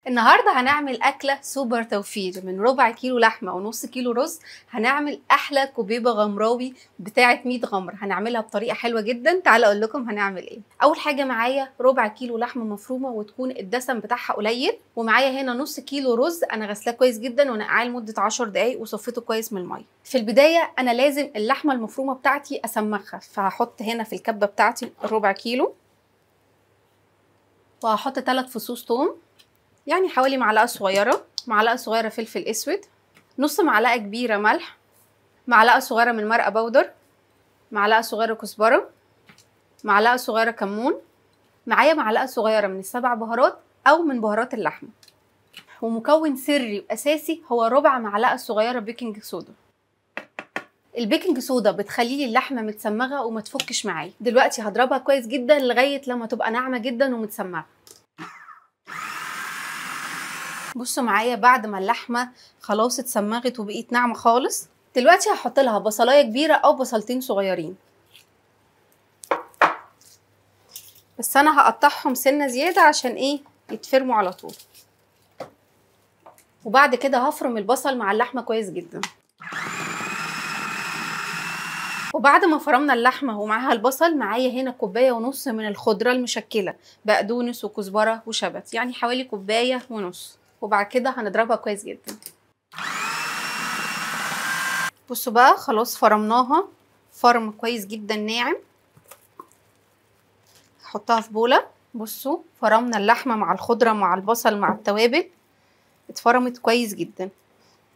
النهارده هنعمل اكله سوبر توفير من ربع كيلو لحمه ونص كيلو رز. هنعمل احلى كوبيبه غمراوي بتاعه 100 غمر. هنعملها بطريقه حلوه جدا. تعالى اقول لكم هنعمل ايه. اول حاجه معايا ربع كيلو لحمه مفرومه وتكون الدسم بتاعها قليل، ومعايا هنا نص كيلو رز انا غسلاه كويس جدا ونقعاه لمده 10 دقائق وصفيته كويس من الميه. في البدايه انا لازم اللحمه المفرومه بتاعتي اسمخها، فهحط هنا في الكبه بتاعتي ربع كيلو، وهحط 3 فصوص ثوم، يعني حوالي معلقه صغيره فلفل اسود، نص معلقه كبيره ملح، معلقه صغيره من مرقه بودر، معلقه صغيره كزبره، معلقه صغيره كمون، معايا معلقه صغيره من السبع بهارات او من بهارات اللحمه، ومكون سري واساسي هو ربع معلقه صغيره بيكنج صودا. البيكنج صودا بتخلي لي اللحمه متسمغه وما تفكش معايا. دلوقتي هضربها كويس جدا لغايه لما تبقى ناعمه جدا ومتسمغه. بصوا معايا بعد ما اللحمه خلاص اتسمغت وبقيت ناعمه خالص، دلوقتي هحط لها بصلايه كبيره او بصلتين صغيرين، بس انا هقطعهم سنه زياده عشان ايه يتفرموا على طول. وبعد كده هفرم البصل مع اللحمه كويس جدا. وبعد ما فرمنا اللحمه ومعاها البصل، معايا هنا كوبايه ونص من الخضره المشكله، بقدونس وكزبره وشبت، يعني حوالي كوبايه ونص. وبعد كده هنضربها كويس جدا. بصوا بقى خلاص فرمناها فرم كويس جدا ناعم. هحطها في بوله. بصوا فرمنا اللحمه مع الخضره مع البصل مع التوابل، اتفرمت كويس جدا.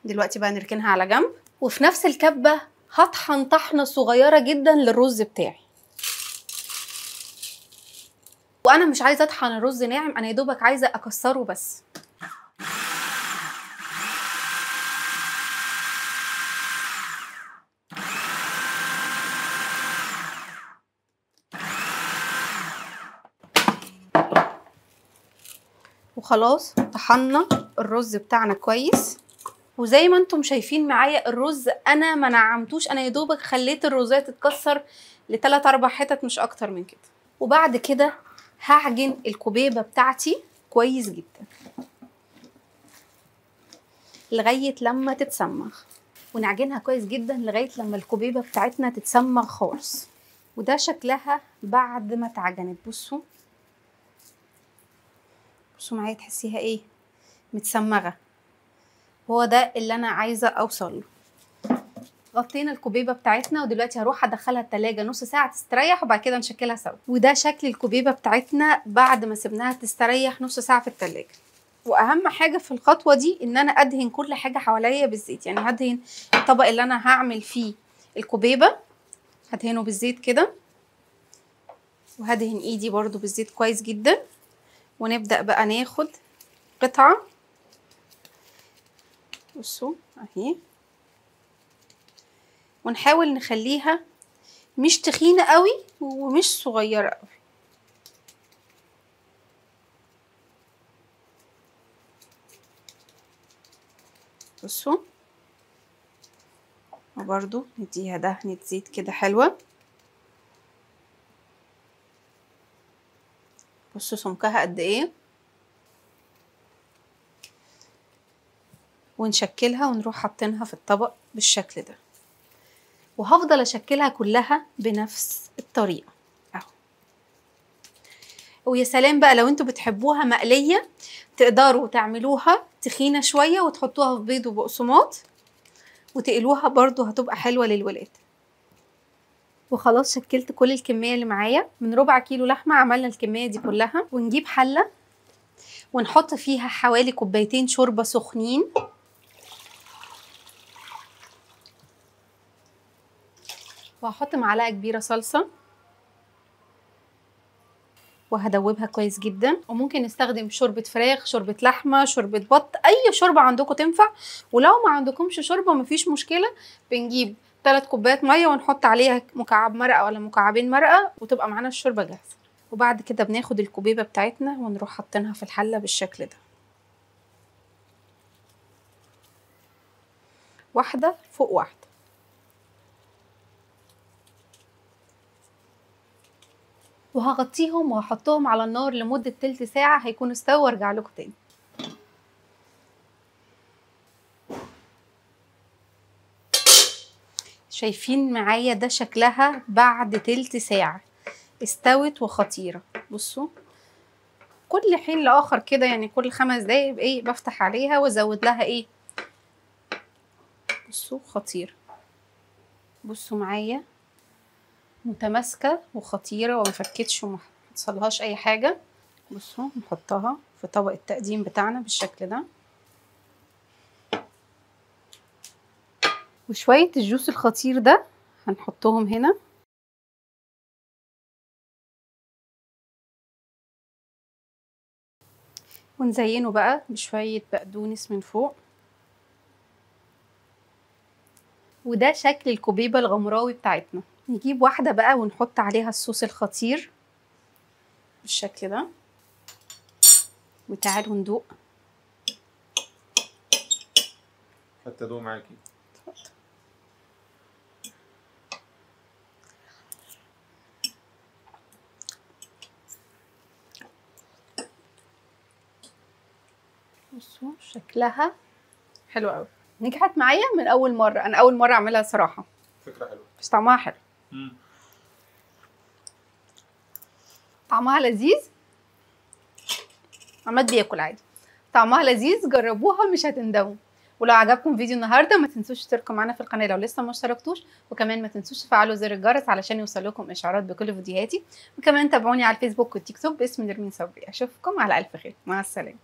دلوقتي بقى نركنها على جنب. وفي نفس الكبه هطحن طحنه صغيره جدا للرز بتاعي. وانا مش عايزه اطحن الرز ناعم، انا يا دوبك عايزه اكسره بس. وخلاص طحنا الرز بتاعنا كويس، وزي ما انتم شايفين معايا الرز انا ما نعمتوش، انا يا دوبك خليت الرزايه تتكسر ل3 4 حتت مش اكتر من كده. وبعد كده هعجن الكوبيبه بتاعتي كويس جدا لغايه لما تتسمغ، ونعجنها كويس جدا لغايه لما الكوبيبه بتاعتنا تتسمغ خالص. وده شكلها بعد ما اتعجنت. بصوا معايا تحسيها ايه متسمغه، هو ده اللي انا عايزه اوصل له. غطينا الكوبيبه بتاعتنا، ودلوقتي هروح ادخلها التلاجة نص ساعه تستريح، وبعد كده نشكلها سوا. وده شكل الكوبيبه بتاعتنا بعد ما سيبناها تستريح نص ساعه في التلاجة. واهم حاجه في الخطوه دي ان انا ادهن كل حاجه حواليا بالزيت، يعني هدهن الطبق اللي انا هعمل فيه الكوبيبه هدهنه بالزيت كده، وهدهن ايدي برضو بالزيت كويس جدا. ونبدا بقى ناخد قطعه. بصوا اهي، ونحاول نخليها مش تخينه قوي ومش صغيره قوي. بصوا، وبرضو نديها دهنة زيت كده حلوة. بصوا سمكها قد ايه. ونشكلها ونروح حاطينها في الطبق بالشكل ده، وهفضل اشكلها كلها بنفس الطريقة اهو. ويا سلام بقى لو انتوا بتحبوها مقلية، تقدروا تعملوها تخينة شوية وتحطوها في بيض وبقسماط وتقلوها، برضو هتبقى حلوة للولاد. وخلاص شكلت كل الكمية اللي معايا من ربع كيلو لحمة، عملنا الكمية دي كلها. ونجيب حلة ونحط فيها حوالي كوبايتين شوربة سخنين، وهحط معلقة كبيرة صلصة، وهدوبها كويس جدا. وممكن نستخدم شوربة فراخ، شوربة لحمة، شوربة بط، اي شوربة عندكم تنفع. ولو ما عندكمش شوربة مفيش مشكلة، بنجيب 3 كوبايات مية ونحط عليها مكعب مرقة ولا مكعبين مرقة وتبقى معانا الشوربة جاهزة. وبعد كده بناخد الكوبيبة بتاعتنا ونروح حاطينها في الحلة بالشكل ده، واحدة فوق واحدة. وهغطيهم وهحطهم على النار لمدة تلت ساعة، هيكونوا استووا وارجع لكم تاني. شايفين معايا ده شكلها بعد تلت ساعة استوت وخطيرة. بصوا كل حين لاخر كده يعني كل 5 دقايق ايه بفتح عليها وازود لها ايه. بصوا خطير. بصوا معايا متماسكة وخطيرة ومفكتش ومحصلهاش اي حاجة. بصوا نحطها في طبق التقديم بتاعنا بالشكل ده، وشوية الجوس الخطير ده هنحطهم هنا. ونزينه بقى بشوية بقدونس من فوق. وده شكل الكوبيبة الغمراوي بتاعتنا. نجيب واحدة بقى ونحط عليها الصوص الخطير بالشكل ده، وتعالوا ندوق. حتى ادوق معاكي. بصوا شكلها حلو قوي. نجحت معايا من اول مره، انا اول مره اعملها صراحه. فكره حلوه بس طعمها حلو. طعمها لذيذ. عماد بياكل عادي. طعمها لذيذ، جربوها مش هتندموا. ولو عجبكم فيديو النهارده ما تنسوش تشتركوا معانا في القناه لو لسه ما اشتركتوش، وكمان ما تنسوش تفعلوا زر الجرس علشان يوصلكم اشعارات بكل فيديوهاتي، وكمان تابعوني على الفيسبوك والتيك توك باسم نرمين صبري. اشوفكم على الف خير، مع السلامه.